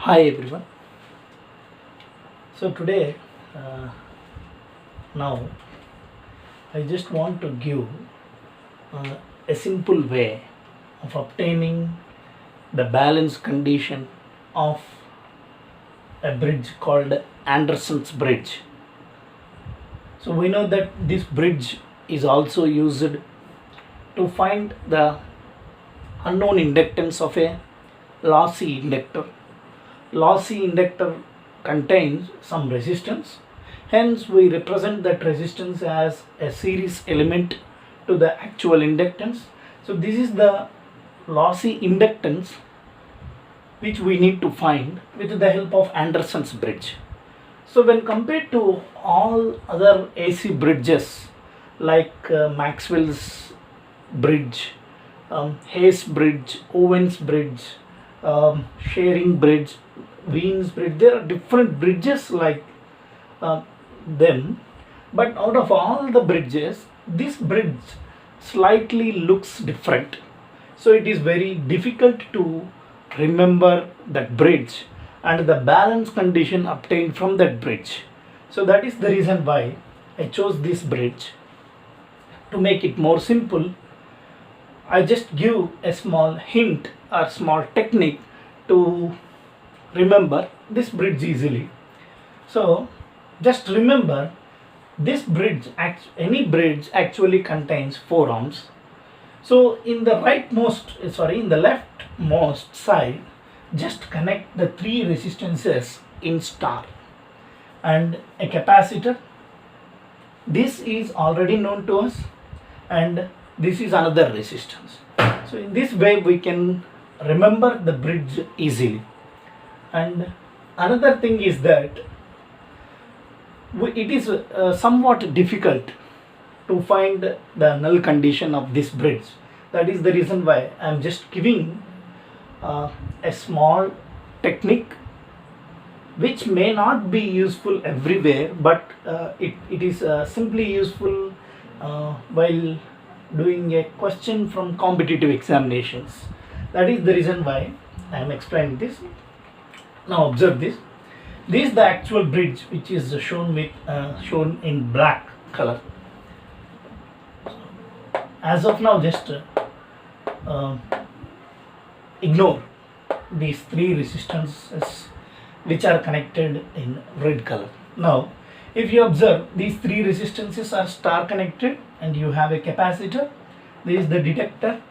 Hi everyone. So today, now I just want to give a simple way of obtaining the balance condition of a bridge called Anderson's bridge. So we know that this bridge is also used to find the unknown inductance of a lossy inductor. Lossy inductor contains some resistance, hence we represent that resistance as a series element to the actual inductance. So this is the lossy inductance which we need to find with the help of Anderson's bridge. So when compared to all other AC bridges like Maxwell's bridge, Hayes bridge, Owen's bridge, Sharing bridge, Wien's bridge, there are different bridges like them, but out of all the bridges, this bridge slightly looks different. So it is very difficult to remember that bridge and the balance condition obtained from that bridge. So that is the reason why I chose this bridge. To make it more simple, I just give a small hint or small technique to remember this bridge easily. So just remember this bridge, any bridge actually contains 4 arms. So in the in the leftmost side, just connect the 3 resistances in star and a capacitor. This is already known to us, and this is another resistance. So in this way we can remember the bridge easily. And another thing is that it is somewhat difficult to find the null condition of this bridge. That is the reason why I am just giving a small technique which may not be useful everywhere, but it is simply useful while doing a question from competitive examinations. That is the reason why I am explaining this. Now observe this. This is the actual bridge which is shown in black color. As of now, just ignore these 3 resistances which are connected in red color. Now if you observe, these 3 resistances are star connected and you have a capacitor. This is the detector.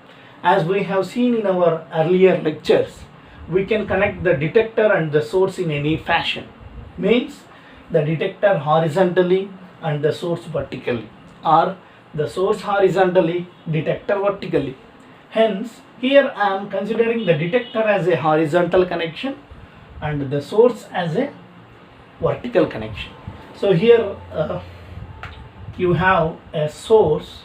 As we have seen in our earlier lectures, we can connect the detector and the source in any fashion. Means the detector horizontally and the source vertically, or the source horizontally, detector vertically. Hence here I am considering the detector as a horizontal connection and the source as a vertical connection. So here you have a source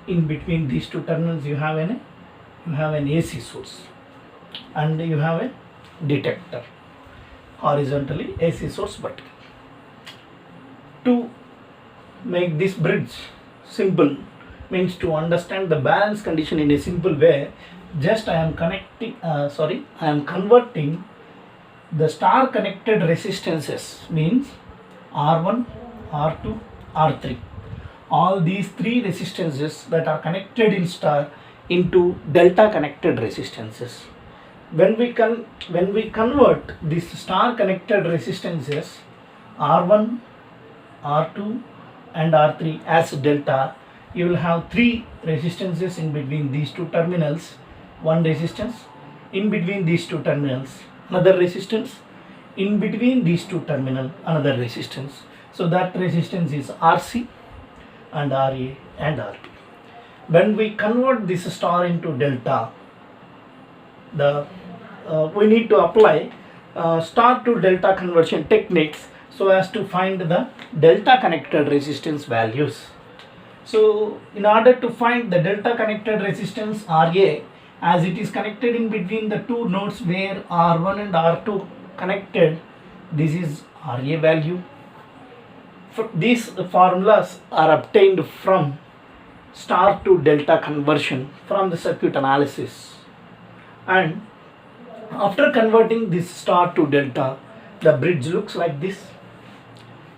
in between these 2 terminals. You have an AC source and you have a detector horizontally, AC source vertical. To make this bridge simple, means to understand the balance condition in a simple way, just I am converting the star connected resistances, means R1, R2, R3, all these 3 resistances that are connected in star into delta connected resistances. When we convert these star connected resistances R1, R2 and R3 as delta, you will have 3 resistances in between these 2 terminals, 1 resistance, in between these 2 terminals another resistance, in between these 2 terminals another resistance. So that resistance is RC and RA and RB. When we convert this star into delta, we need to apply star to delta conversion techniques so as to find the delta connected resistance values. So in order to find the delta connected resistance RA, as it is connected in between the 2 nodes where R1 and R2 connected, this is RA value. These formulas are obtained from star to delta conversion from the circuit analysis. And after converting this star to delta, the bridge looks like this.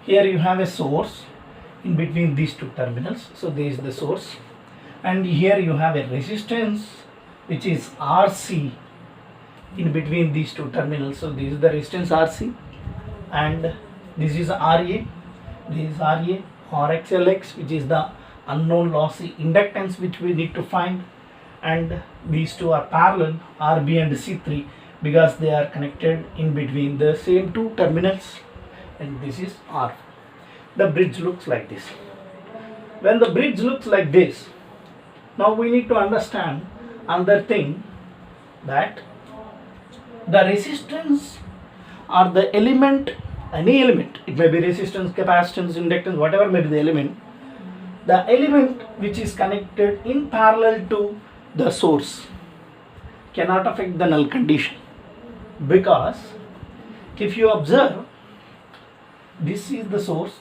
Here you have a source in between these two terminals, so this is the source, and here you have a resistance which is RC in between these two terminals. So this is the resistance RC, and this is RA, this is RA, RXLX, which is the unknown lossy inductance which we need to find, and these two are parallel, RB and C3, because they are connected in between the same two terminals, and this is R. The bridge looks like this. When the bridge looks like this, now we need to understand another thing, that the resistance or the element, any element, it may be resistance, capacitance, inductance, whatever may be the element which is connected in parallel to the source cannot affect the null condition, because if you observe, this is the source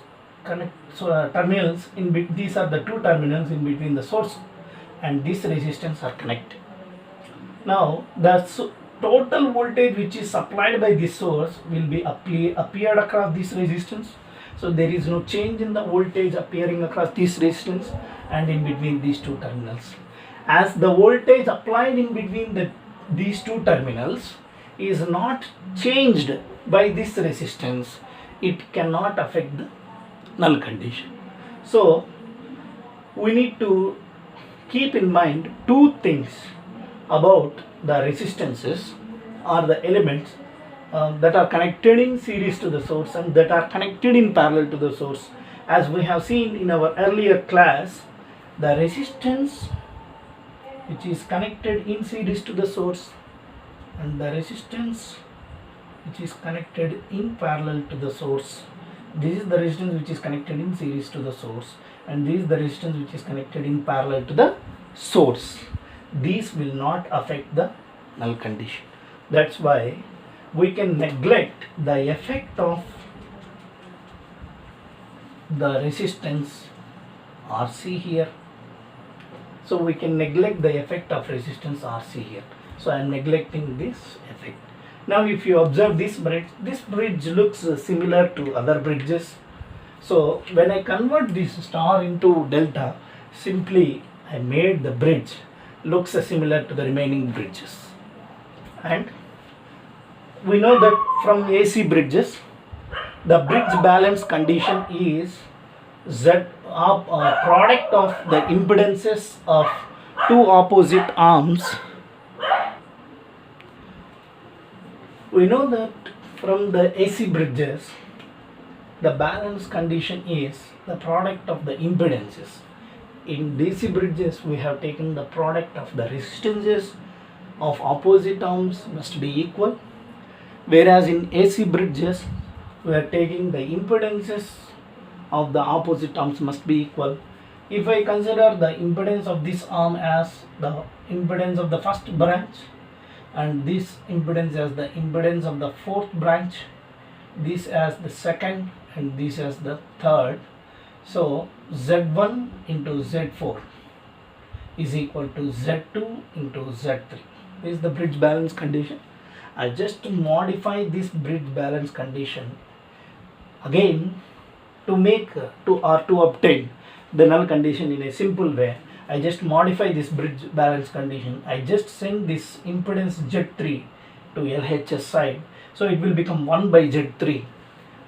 terminals these are the two terminals in between the source and this resistance are connected. Now the total voltage which is supplied by this source will be appeared across this resistance. So there is no change in the voltage appearing across this resistance and in between these two terminals. As the voltage applied in between these two terminals is not changed by this resistance, it cannot affect the null condition. So we need to keep in mind two things about the resistances or the elements that are connected in series to the source and that are connected in parallel to the source. As we have seen in our earlier class, the resistance which is connected in series to the source and the resistance which is connected in parallel to the source. This is the resistance which is connected in series to the source, and this is the resistance which is connected in parallel to the source. These will not affect the null condition. That's why we can neglect the effect of the resistance RC here. So we can neglect the effect of resistance RC here. So I am neglecting this effect. Now if you observe this bridge looks similar to other bridges. So when I convert this star into delta, simply I made the bridge looks similar to the remaining bridges. And we know that from AC bridges, the bridge balance condition is product of the impedances of two opposite arms. We know that from the AC bridges, the balance condition is the product of the impedances. In DC bridges, we have taken the product of the resistances of opposite arms must be equal, whereas in AC bridges, we are taking the impedances of the opposite arms must be equal. If I consider the impedance of this arm as the impedance of the first branch, and this impedance as the impedance of the fourth branch, this as the second, and this as the third. So Z1 into Z4 is equal to Z2 into Z3. This is the bridge balance condition. I just modify this bridge balance condition again to obtain the null condition in a simple way. I just modify this bridge balance condition. I just send this impedance Z3 to LHS side. So it will become 1 by Z3.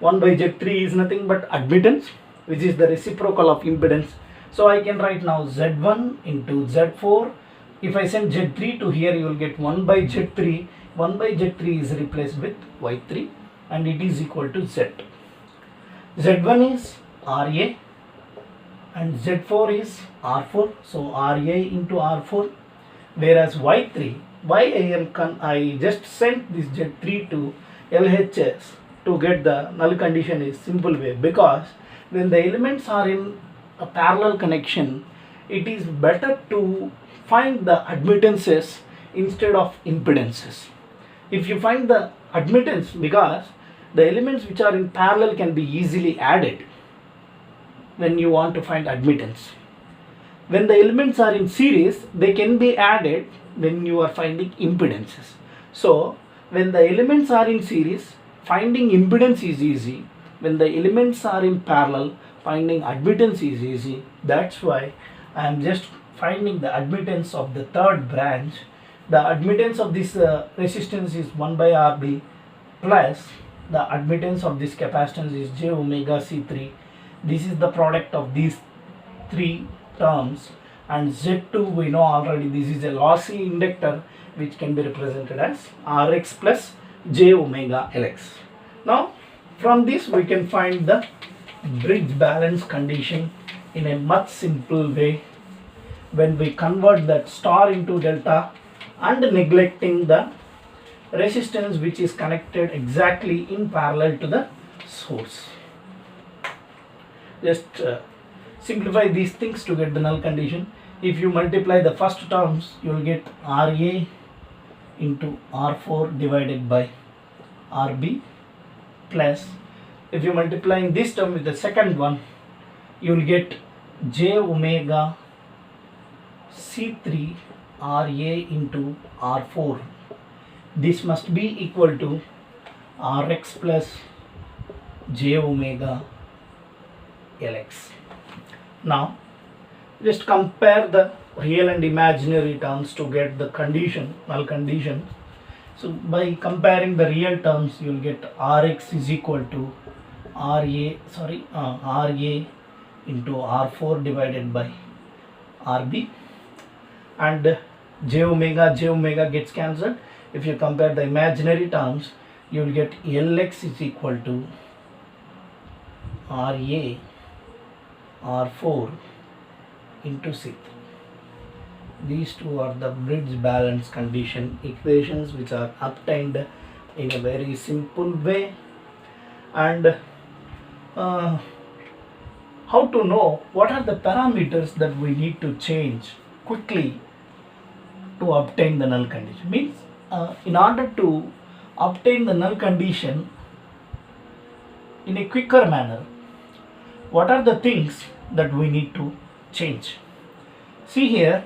1 by Z3 is nothing but admittance, which is the reciprocal of impedance. So I can write now Z1 into Z4. If I send Z3 to here, you will get 1 by Z3. 1 by Z3 is replaced with Y3 and it is equal to Z. Z1 is RA and Z4 is R4. So RA into R4. Whereas Y3, I just sent this Z3 to LHS to get the null condition is simple way, because when the elements are in a parallel connection, it is better to find the admittances instead of impedances. If you find the admittance, because the elements which are in parallel can be easily added when you want to find admittance. when the elements are in series, they can be added when you are finding impedances. So when the elements are in series, finding impedance is easy. When the elements are in parallel, finding admittance is easy. That's why I am just finding the admittance of the third branch. The admittance of this resistance is 1 by Rb plus the admittance of this capacitance is j omega C3. This is the product of these three terms, and Z2 we know already, this is a lossy inductor which can be represented as Rx plus j omega Lx. Now from this we can find the bridge balance condition in a much simple way when we convert that star into delta and neglecting the resistance which is connected exactly in parallel to the source. Just simplify these things to get the null condition. If you multiply the first terms, you will get Ra into R4 divided by Rb plus, if you multiplying this term with the second one, you will get j omega C3 Ra into R4. This must be equal to Rx plus j omega Lx. Now just compare the real and imaginary terms to get the condition, null condition. So by comparing the real terms, you will get Rx is equal to Ra into R4 divided by Rb, and j omega gets cancelled. If you compare the imaginary terms, you will get Lx is equal to Ra R4 into C3. These two are the bridge balance condition equations which are obtained in a very simple way. And how to know what are the parameters that we need to change quickly to obtain the null condition? Means in order to obtain the null condition in a quicker manner, what are the things that we need to change? See here,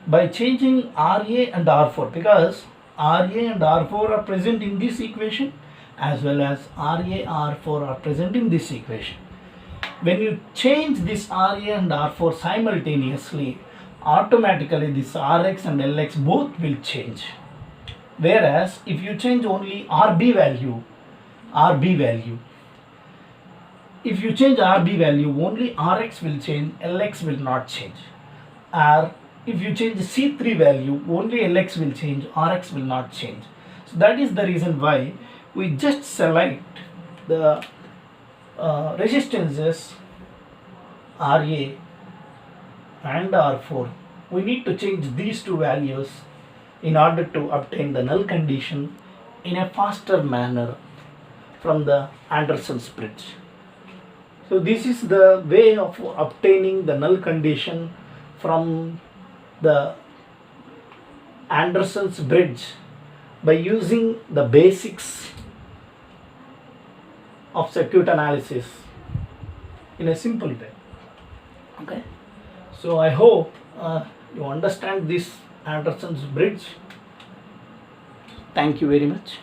by changing Ra and R4, because Ra and R4 are present in this equation as well as Ra R4 are present in this equation. When you change this Ra and R4 simultaneously, automatically this Rx and Lx both will change. Whereas if you change only Rb value, if you change Rb value, only Rx will change, Lx will not change. Or if you change C3 value, only Lx will change, Rx will not change. So that is the reason why we just select the resistances Ra and R4. We need to change these two values in order to obtain the null condition in a faster manner from the Anderson's bridge. So this is the way of obtaining the null condition from the Anderson's bridge by using the basics of circuit analysis in a simple way. Okay, so I hope you understand this Anderson's bridge. Thank you very much.